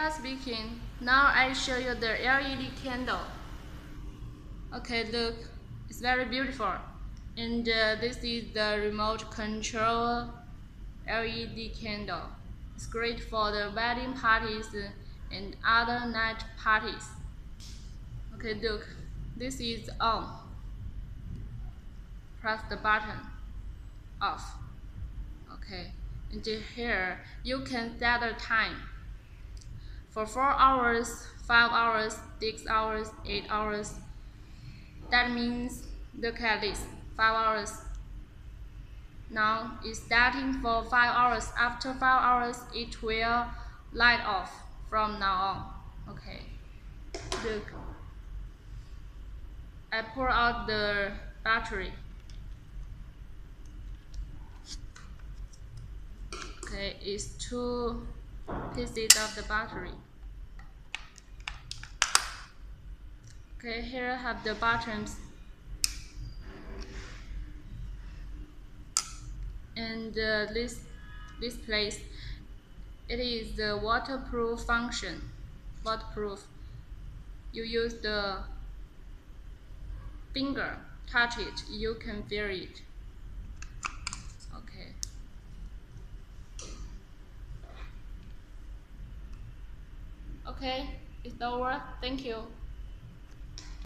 Rita speaking. Now I show you the LED candle. Okay, look, it's very beautiful. And this is the remote control LED candle. It's great for the wedding parties and other night parties. Okay, look, this is on. Press the button. Off. Okay, and here you can set the time for 4 hours, 5 hours, 6 hours, 8 hours. That means, look at this, 5 hours. Now it's starting for 5 hours. After 5 hours, it will light off from now on. Okay, look. I pour out the battery. Okay, it's 2 pieces of the battery. Okay, here I have the buttons. And this place, it is the waterproof function. Waterproof. You use the finger, touch it, you can feel it. Okay. Okay, it's over. Thank you.